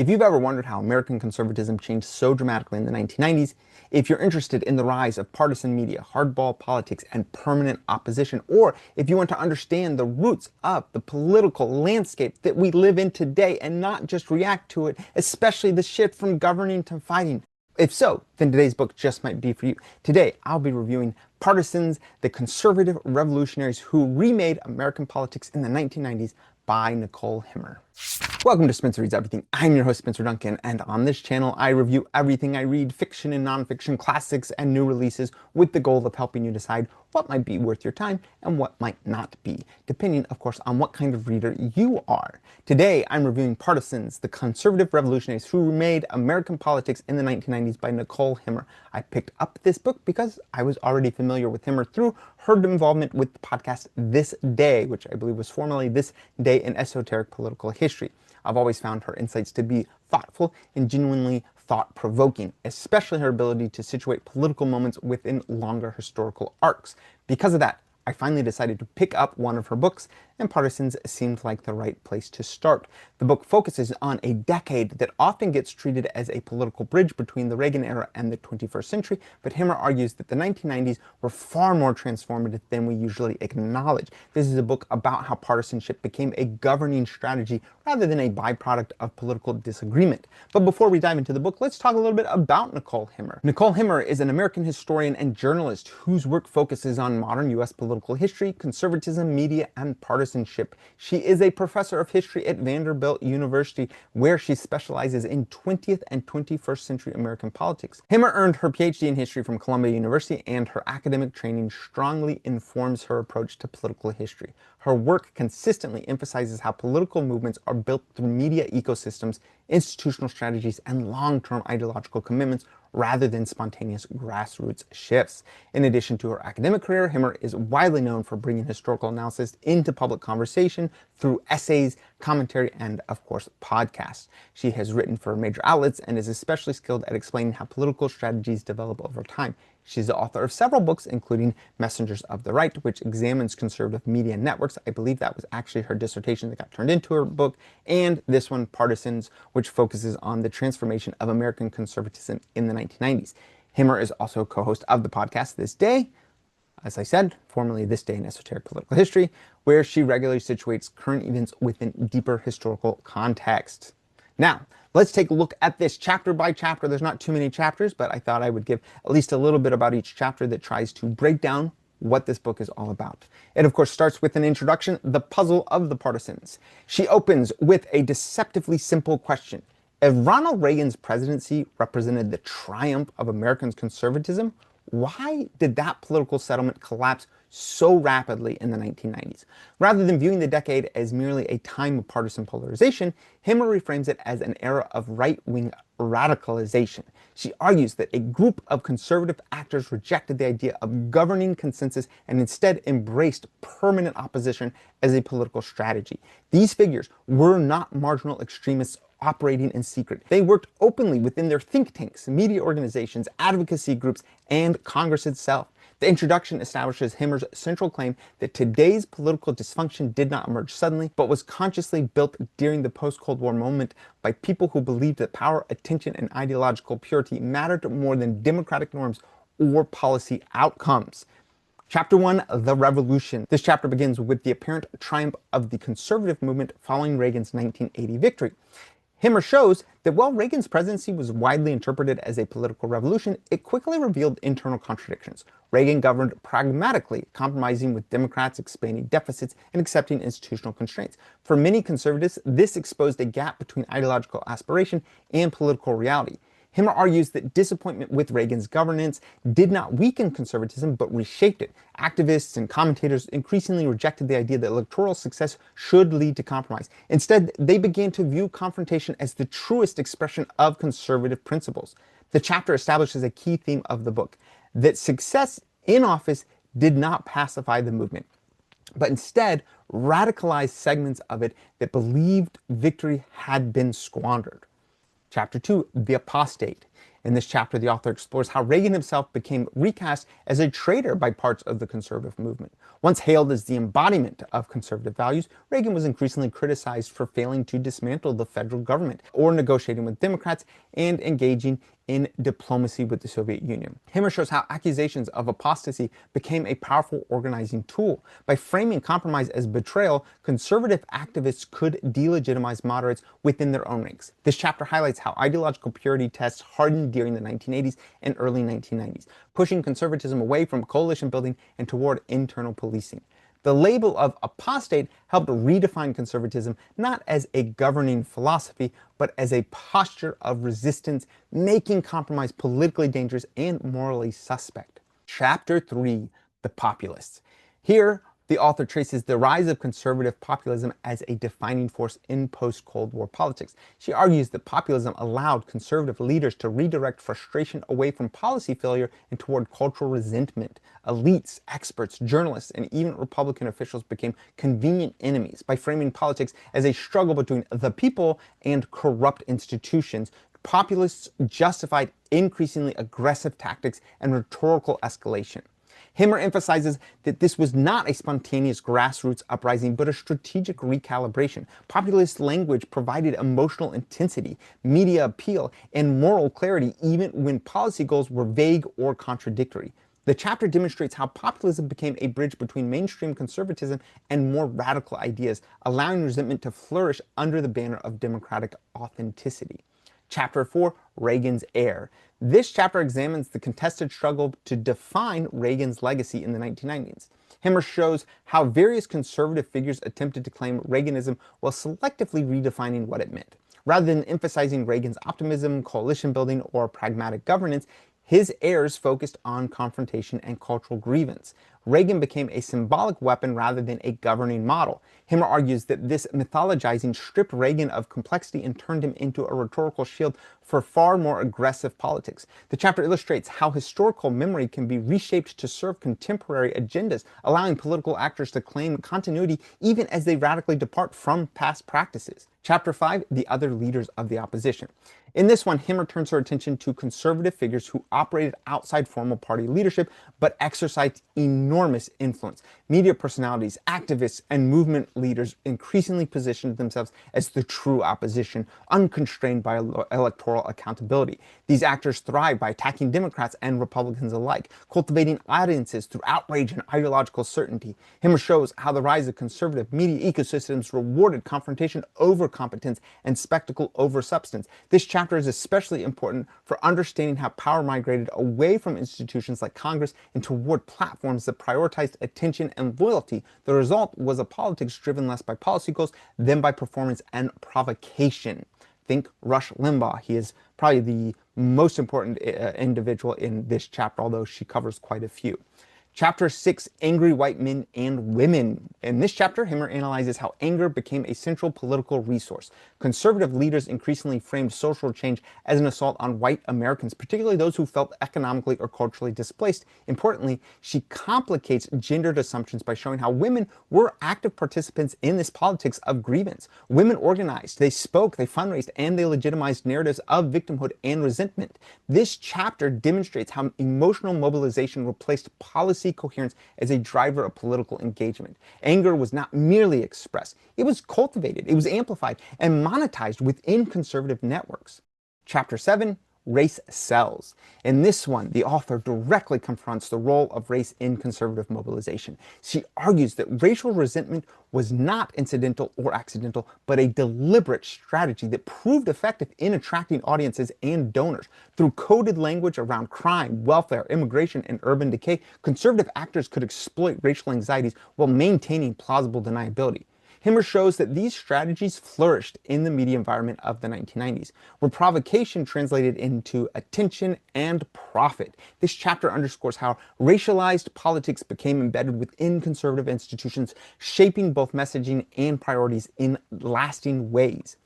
If you've ever wondered how American conservatism changed so dramatically in the 1990s, if you're interested in the rise of partisan media, hardball politics, and permanent opposition, or if you want to understand the roots of the political landscape that we live in today and not just react to it, especially the shift from governing to fighting, if so, then today's book just might be for you. Today, I'll be reviewing Partisans, the Conservative Revolutionaries Who Remade American Politics in the 1990s by Nicole Hemmer. Welcome to Spencer Reads Everything. I'm your host, Spencer Duncan, and on this channel, I review everything I read, fiction and nonfiction, classics and new releases, with the goal of helping you decide what might be worth your time and what might not be, depending, of course, on what kind of reader you are. Today, I'm reviewing Partisans, the Conservative Revolutionaries Who Remade American Politics in the 1990s by Nicole Hemmer. I picked up this book because I was already familiar with Hemmer through her involvement with the podcast This Day, which I believe was formerly This Day in Esoteric Political History. I've always found her insights to be thoughtful and genuinely thought-provoking, especially her ability to situate political moments within longer historical arcs. Because of that, I finally decided to pick up one of her books, and Partisans seemed like the right place to start. The book focuses on a decade that often gets treated as a political bridge between the Reagan era and the 21st century, but Hemmer argues that the 1990s were far more transformative than we usually acknowledge. This is a book about how partisanship became a governing strategy rather than a byproduct of political disagreement. But before we dive into the book, let's talk a little bit about Nicole Hemmer. Nicole Hemmer is an American historian and journalist whose work focuses on modern U.S. political history, conservatism, media, and partisanship. She is a professor of history at Vanderbilt University, where she specializes in 20th and 21st century American politics. Hemmer earned her PhD in history from Columbia University, and her academic training strongly informs her approach to political history. Her work consistently emphasizes how political movements are built through media ecosystems, institutional strategies, and long-term ideological commitments rather than spontaneous grassroots shifts. In addition to her academic career, Hemmer is widely known for bringing historical analysis into public conversation through essays, commentary, and, of course, podcasts. She has written for major outlets and is especially skilled at explaining how political strategies develop over time. She's the author of several books, including Messengers of the Right, which examines conservative media networks. I believe that was actually her dissertation that got turned into her book. And this one, Partisans, which focuses on the transformation of American conservatism in the 1990s. Hemmer is also co-host of the podcast This Day, as I said, formerly This Day in Esoteric Political History, where she regularly situates current events within deeper historical context. Now, let's take a look at this chapter by chapter. There's not too many chapters, but I thought I would give at least a little bit about each chapter that tries to break down what this book is all about. It, of course, starts with an introduction, the puzzle of the Partisans. She opens with a deceptively simple question. If Ronald Reagan's presidency represented the triumph of American conservatism, why did that political settlement collapse so rapidly in the 1990s? Rather than viewing the decade as merely a time of partisan polarization, Hemmer reframes it as an era of right-wing radicalization. She argues that a group of conservative actors rejected the idea of governing consensus and instead embraced permanent opposition as a political strategy. These figures were not marginal extremists operating in secret. They worked openly within their think tanks, media organizations, advocacy groups, and Congress itself. The introduction establishes Hemmer's central claim that today's political dysfunction did not emerge suddenly, but was consciously built during the post-Cold War moment by people who believed that power, attention, and ideological purity mattered more than democratic norms or policy outcomes. Chapter 1, The Revolution. This chapter begins with the apparent triumph of the conservative movement following Reagan's 1980 victory. Hemmer shows that while Reagan's presidency was widely interpreted as a political revolution, it quickly revealed internal contradictions. Reagan governed pragmatically, compromising with Democrats, expanding deficits, and accepting institutional constraints. For many conservatives, this exposed a gap between ideological aspiration and political reality. Hemmer argues that disappointment with Reagan's governance did not weaken conservatism, but reshaped it. Activists and commentators increasingly rejected the idea that electoral success should lead to compromise. Instead, they began to view confrontation as the truest expression of conservative principles. The chapter establishes a key theme of the book, that success in office did not pacify the movement, but instead radicalized segments of it that believed victory had been squandered. Chapter 2, The Apostate. In this chapter, the author explores how Reagan himself became recast as a traitor by parts of the conservative movement. Once hailed as the embodiment of conservative values, Reagan was increasingly criticized for failing to dismantle the federal government or negotiating with Democrats and engaging in diplomacy with the Soviet Union. Hemmer shows how accusations of apostasy became a powerful organizing tool. By framing compromise as betrayal, conservative activists could delegitimize moderates within their own ranks. This chapter highlights how ideological purity tests hardened during the 1980s and early 1990s, pushing conservatism away from coalition building and toward internal policing. The label of apostate helped redefine conservatism not as a governing philosophy, but as a posture of resistance, making compromise politically dangerous and morally suspect. Chapter 3, The Populists. Here, the author traces the rise of conservative populism as a defining force in post-Cold War politics. She argues that populism allowed conservative leaders to redirect frustration away from policy failure and toward cultural resentment. Elites, experts, journalists, and even Republican officials became convenient enemies by framing politics as a struggle between the people and corrupt institutions. Populists justified increasingly aggressive tactics and rhetorical escalation. Hemmer emphasizes that this was not a spontaneous grassroots uprising, but a strategic recalibration. Populist language provided emotional intensity, media appeal, and moral clarity even when policy goals were vague or contradictory. The chapter demonstrates how populism became a bridge between mainstream conservatism and more radical ideas, allowing resentment to flourish under the banner of democratic authenticity. Chapter 4, Reagan's Heir. This chapter examines the contested struggle to define Reagan's legacy in the 1990s. Hemmer shows how various conservative figures attempted to claim Reaganism while selectively redefining what it meant. Rather than emphasizing Reagan's optimism, coalition building, or pragmatic governance, his heirs focused on confrontation and cultural grievance. Reagan became a symbolic weapon rather than a governing model. Hemmer argues that this mythologizing stripped Reagan of complexity and turned him into a rhetorical shield for far more aggressive politics. The chapter illustrates how historical memory can be reshaped to serve contemporary agendas, allowing political actors to claim continuity even as they radically depart from past practices. Chapter 5, The Other Leaders of the Opposition. In this one, Hemmer turns her attention to conservative figures who operated outside formal party leadership but exercised enormous influence. Media personalities, activists, and movement leaders increasingly positioned themselves as the true opposition, unconstrained by electoral accountability. These actors thrived by attacking Democrats and Republicans alike, cultivating audiences through outrage and ideological certainty. Hemmer shows how the rise of conservative media ecosystems rewarded confrontation over competence and spectacle over substance. This chapter is especially important for understanding how power migrated away from institutions like Congress and toward platforms that prioritized attention and loyalty. The result was a politics driven less by policy goals than by performance and provocation. Think Rush Limbaugh. He is probably the most important individual in this chapter, although she covers quite a few. Chapter 6, Angry White Men and Women. In this chapter, Hemmer analyzes how anger became a central political resource. Conservative leaders increasingly framed social change as an assault on white Americans, particularly those who felt economically or culturally displaced. Importantly, she complicates gendered assumptions by showing how women were active participants in this politics of grievance. Women organized, they spoke, they fundraised, and they legitimized narratives of victimhood and resentment. This chapter demonstrates how emotional mobilization replaced policy coherence as a driver of political engagement. Anger was not merely expressed, it was cultivated, it was amplified, and monetized within conservative networks. Chapter 7, Race Sells. In this one, the author directly confronts the role of race in conservative mobilization. She argues that racial resentment was not incidental or accidental, but a deliberate strategy that proved effective in attracting audiences and donors. Through coded language around crime, welfare, immigration, and urban decay, conservative actors could exploit racial anxieties while maintaining plausible deniability. Hemmer shows that these strategies flourished in the media environment of the 1990s, where provocation translated into attention and profit. This chapter underscores how racialized politics became embedded within conservative institutions, shaping both messaging and priorities in lasting ways.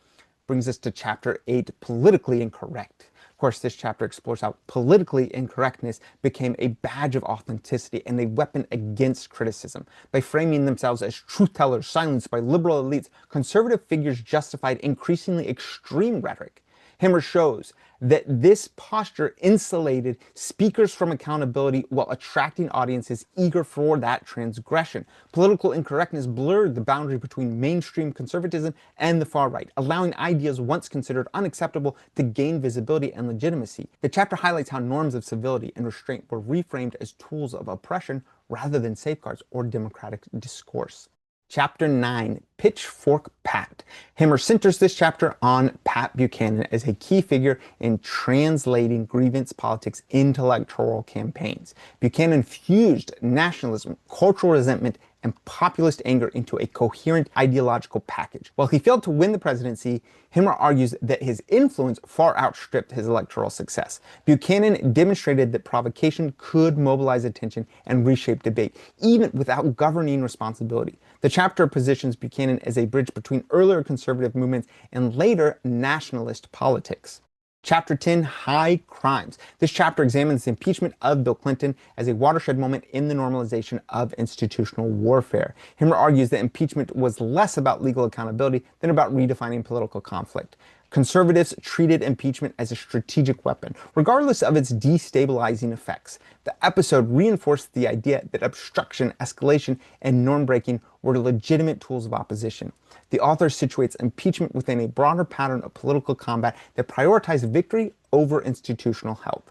Brings us to Chapter 8, Politically Incorrect. Of course, this chapter explores how politically incorrectness became a badge of authenticity and a weapon against criticism. By framing themselves as truth-tellers silenced by liberal elites, conservative figures justified increasingly extreme rhetoric. Hemmer shows that this posture insulated speakers from accountability while attracting audiences eager for that transgression. Political incorrectness blurred the boundary between mainstream conservatism and the far right, allowing ideas once considered unacceptable to gain visibility and legitimacy. The chapter highlights how norms of civility and restraint were reframed as tools of oppression rather than safeguards or democratic discourse. Chapter 9, Pitchfork Pat. Hemmer centers this chapter on Pat Buchanan as a key figure in translating grievance politics into electoral campaigns. Buchanan fused nationalism, cultural resentment, and populist anger into a coherent ideological package. While he failed to win the presidency, Hemmer argues that his influence far outstripped his electoral success. Buchanan demonstrated that provocation could mobilize attention and reshape debate, even without governing responsibility. The chapter positions Buchanan as a bridge between earlier conservative movements and later nationalist politics. Chapter 10, High Crimes. This chapter examines the impeachment of Bill Clinton as a watershed moment in the normalization of institutional warfare. Hemmer argues that impeachment was less about legal accountability than about redefining political conflict. Conservatives treated impeachment as a strategic weapon, regardless of its destabilizing effects. The episode reinforced the idea that obstruction, escalation, and norm breaking were legitimate tools of opposition. The author situates impeachment within a broader pattern of political combat that prioritized victory over institutional health.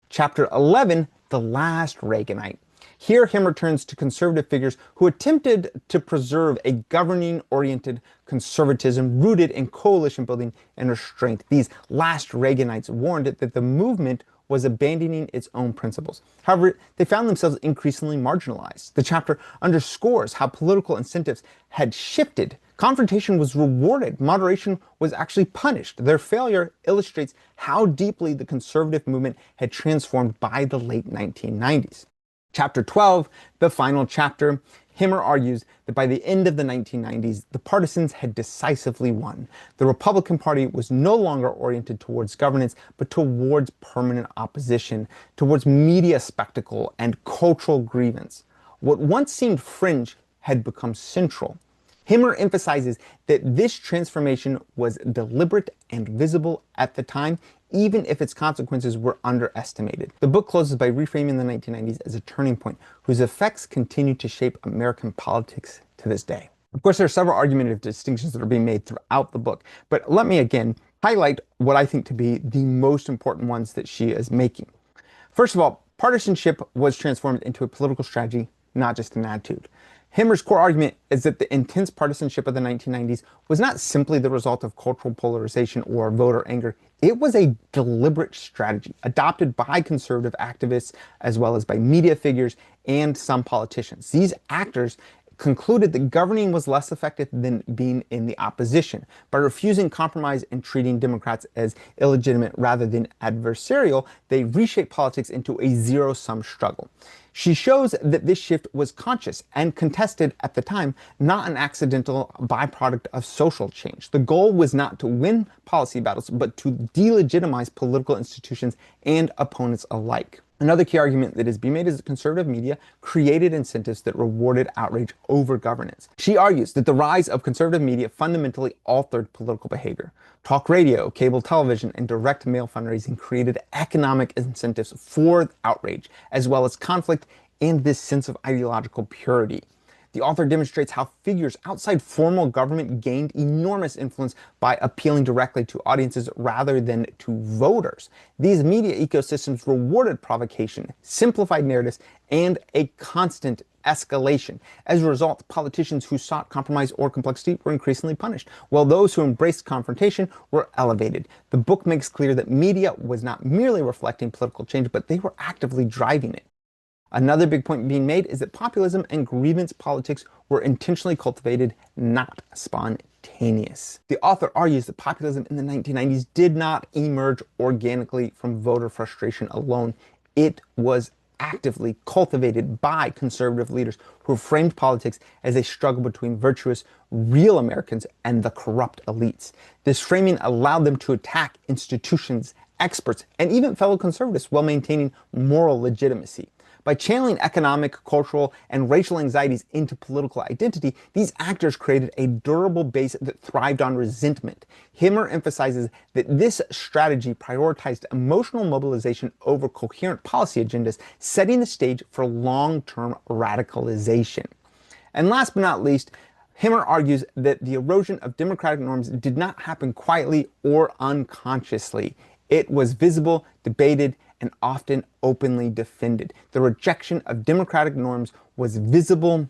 Chapter 11, The Last Reaganite. Here, Hemmer turns to conservative figures who attempted to preserve a governing-oriented conservatism rooted in coalition building and restraint. These last Reaganites warned that the movement was abandoning its own principles. However, they found themselves increasingly marginalized. The chapter underscores how political incentives had shifted. Confrontation was rewarded. Moderation was actually punished. Their failure illustrates how deeply the conservative movement had transformed by the late 1990s. Chapter 12, the final chapter. Hemmer argues that by the end of the 1990s, the partisans had decisively won. The Republican Party was no longer oriented towards governance, but towards permanent opposition, towards media spectacle and cultural grievance. What once seemed fringe had become central. Hemmer emphasizes that this transformation was deliberate and visible at the time, even if its consequences were underestimated. The book closes by reframing the 1990s as a turning point, whose effects continue to shape American politics to this day. Of course, there are several argumentative distinctions that are being made throughout the book, but let me again highlight what I think to be the most important ones that she is making. First of all, partisanship was transformed into a political strategy, not just an attitude. Hemmer's core argument is that the intense partisanship of the 1990s was not simply the result of cultural polarization or voter anger. It was a deliberate strategy adopted by conservative activists as well as by media figures and some politicians. These actors concluded that governing was less effective than being in the opposition. By refusing compromise and treating Democrats as illegitimate rather than adversarial, they reshaped politics into a zero-sum struggle. She shows that this shift was conscious and contested at the time, not an accidental byproduct of social change. The goal was not to win policy battles, but to delegitimize political institutions and opponents alike. Another key argument that is being made is that conservative media created incentives that rewarded outrage over governance. She argues that the rise of conservative media fundamentally altered political behavior. Talk radio, cable television, and direct mail fundraising created economic incentives for outrage, as well as conflict and this sense of ideological purity. The author demonstrates how figures outside formal government gained enormous influence by appealing directly to audiences rather than to voters. These media ecosystems rewarded provocation, simplified narratives, and a constant escalation. As a result, politicians who sought compromise or complexity were increasingly punished, while those who embraced confrontation were elevated. The book makes clear that media was not merely reflecting political change, but they were actively driving it. Another big point being made is that populism and grievance politics were intentionally cultivated, not spontaneous. The author argues that populism in the 1990s did not emerge organically from voter frustration alone. It was actively cultivated by conservative leaders who framed politics as a struggle between virtuous, real Americans and the corrupt elites. This framing allowed them to attack institutions, experts, and even fellow conservatives while maintaining moral legitimacy. By channeling economic, cultural, and racial anxieties into political identity, these actors created a durable base that thrived on resentment. Hemmer emphasizes that this strategy prioritized emotional mobilization over coherent policy agendas, setting the stage for long-term radicalization. And last but not least, Hemmer argues that the erosion of democratic norms did not happen quietly or unconsciously. It was visible, debated, and often openly defended. The rejection of democratic norms was visible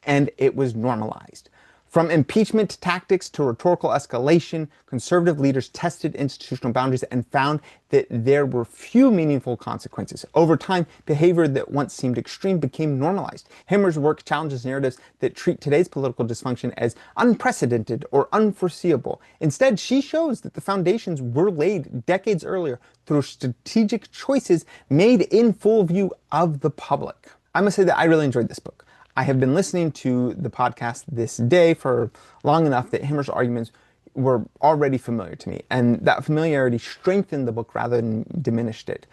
and it was normalized. From impeachment tactics to rhetorical escalation, conservative leaders tested institutional boundaries and found that there were few meaningful consequences. Over time, behavior that once seemed extreme became normalized. Hemmer's work challenges narratives that treat today's political dysfunction as unprecedented or unforeseeable. Instead, she shows that the foundations were laid decades earlier through strategic choices made in full view of the public. I must say that I really enjoyed this book. I have been listening to the podcast this day for long enough that Hemmer's arguments were already familiar to me, and that familiarity strengthened the book rather than diminished it.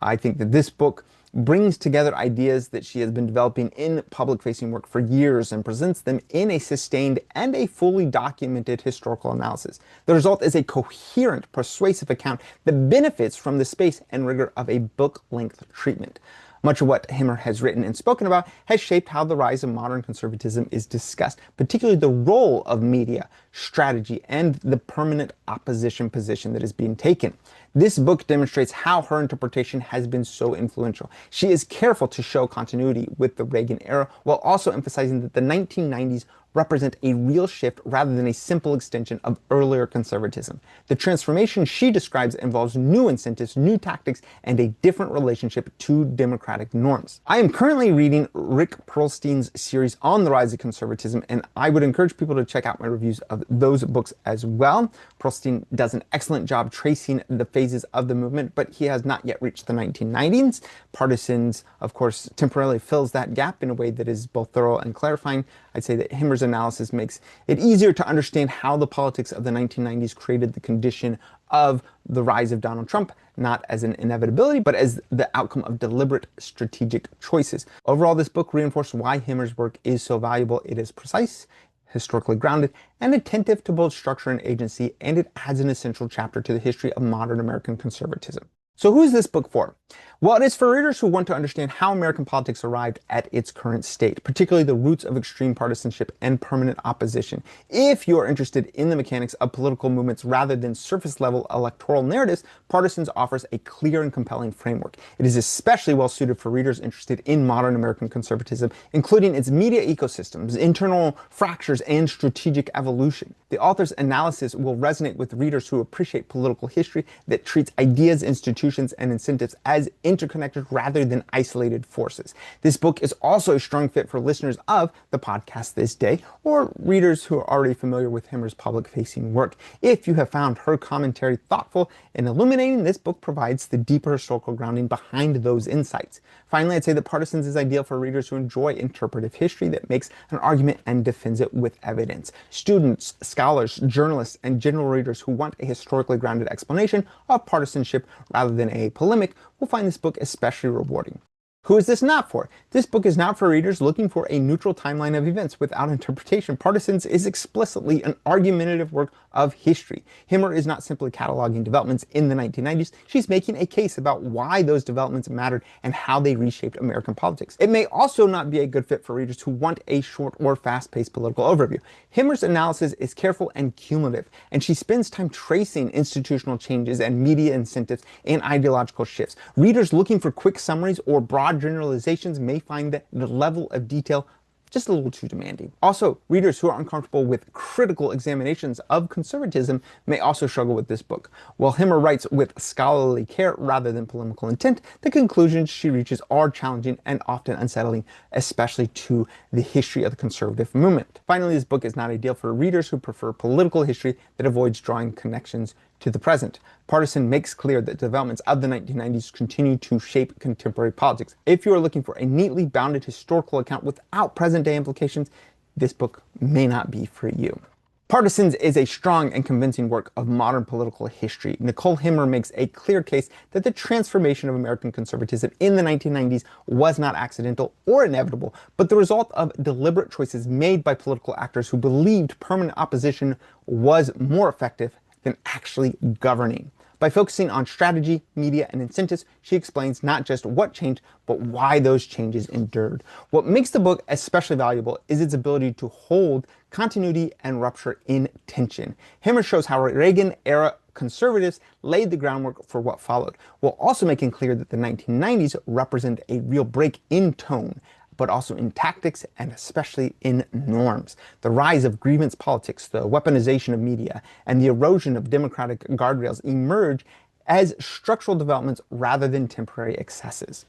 I think that this book brings together ideas that she has been developing in public-facing work for years and presents them in a sustained and a fully documented historical analysis. The result is a coherent, persuasive account that benefits from the space and rigor of a book-length treatment. Much of what Hemmer has written and spoken about has shaped how the rise of modern conservatism is discussed, particularly the role of media, strategy, and the permanent opposition position that is being taken. This book demonstrates how her interpretation has been so influential. She is careful to show continuity with the Reagan era while also emphasizing that the 1990s represent a real shift rather than a simple extension of earlier conservatism. The transformation she describes involves new incentives, new tactics, and a different relationship to democratic norms. I am currently reading Rick Perlstein's series on the rise of conservatism, and I would encourage people to check out my reviews of those books as well. Perlstein does an excellent job tracing the phases of the movement, but he has not yet reached the 1990s. Partisans, of course, temporarily fills that gap in a way that is both thorough and clarifying. I'd say that Hemmer's analysis makes it easier to understand how the politics of the 1990s created the condition of the rise of Donald Trump, not as an inevitability, but as the outcome of deliberate strategic choices. Overall, this book reinforced why Hemmer's work is so valuable. It is precise, historically grounded, and attentive to both structure and agency, and it adds an essential chapter to the history of modern American conservatism. So who is this book for? Well, it is for readers who want to understand how American politics arrived at its current state, particularly the roots of extreme partisanship and permanent opposition. If you are interested in the mechanics of political movements rather than surface-level electoral narratives, Partisans offers a clear and compelling framework. It is especially well suited for readers interested in modern American conservatism, including its media ecosystems, internal fractures, and strategic evolution. The author's analysis will resonate with readers who appreciate political history that treats ideas, institutions, and incentives as interconnected rather than isolated forces. This book is also a strong fit for listeners of the podcast this day, or readers who are already familiar with Hemmer's public-facing work. If you have found her commentary thoughtful and illuminating, this book provides the deeper historical grounding behind those insights. Finally, I'd say that Partisans is ideal for readers who enjoy interpretive history that makes an argument and defends it with evidence. Students, scholars, journalists, and general readers who want a historically grounded explanation of partisanship rather than a polemic will find this book especially rewarding. Who is this not for? This book is not for readers looking for a neutral timeline of events without interpretation. Partisans is explicitly an argumentative work of history. Hemmer is not simply cataloging developments in the 1990s. She's making a case about why those developments mattered and how they reshaped American politics. It may also not be a good fit for readers who want a short or fast-paced political overview. Hemmer's analysis is careful and cumulative, and she spends time tracing institutional changes and media incentives and ideological shifts. Readers looking for quick summaries or broad generalizations may find that the level of detail just a little too demanding. Also, readers who are uncomfortable with critical examinations of conservatism may also struggle with this book. While Hemmer writes with scholarly care rather than polemical intent, the conclusions she reaches are challenging and often unsettling, especially to the history of the conservative movement. Finally, this book is not ideal for readers who prefer political history that avoids drawing connections to the present. Partisan makes clear that developments of the 1990s continue to shape contemporary politics. If you are looking for a neatly bounded historical account without present-day implications, this book may not be for you. Partisans is a strong and convincing work of modern political history. Nicole Hemmer makes a clear case that the transformation of American conservatism in the 1990s was not accidental or inevitable, but the result of deliberate choices made by political actors who believed permanent opposition was more effective than actually governing. By focusing on strategy, media, and incentives, she explains not just what changed, but why those changes endured. What makes the book especially valuable is its ability to hold continuity and rupture in tension. Hemmer shows how Reagan-era conservatives laid the groundwork for what followed, while also making clear that the 1990s represent a real break in tone, but also in tactics and especially in norms. The rise of grievance politics, the weaponization of media, and the erosion of democratic guardrails emerge as structural developments rather than temporary excesses.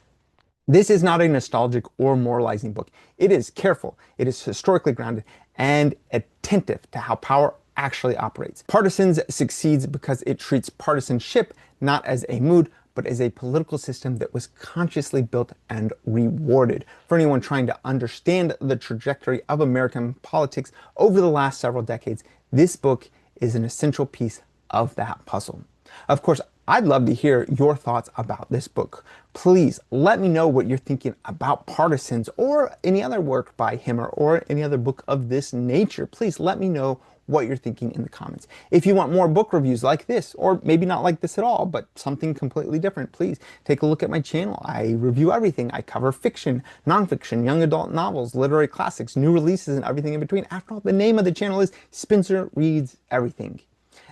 This is not a nostalgic or moralizing book. It is careful, it is historically grounded, and attentive to how power actually operates. Partisans succeeds because it treats partisanship not as a mood, but as a political system that was consciously built and rewarded. For anyone trying to understand the trajectory of American politics over the last several decades, this book is an essential piece of that puzzle. Of course, I'd love to hear your thoughts about this book. Please let me know what you're thinking about Partisans or any other work by Hemmer or any other book of this nature. Please let me know what you're thinking in the comments. If you want more book reviews like this, or maybe not like this at all, but something completely different, please take a look at my channel. I review everything. I cover fiction, nonfiction, young adult novels, literary classics, new releases, and everything in between. After all, the name of the channel is Spencer Reads Everything.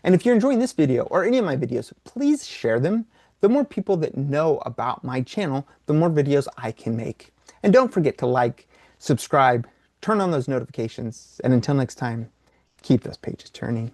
And if you're enjoying this video or any of my videos, please share them. The more people that know about my channel, the more videos I can make. And don't forget to like, subscribe, turn on those notifications, and until next time, keep those pages turning.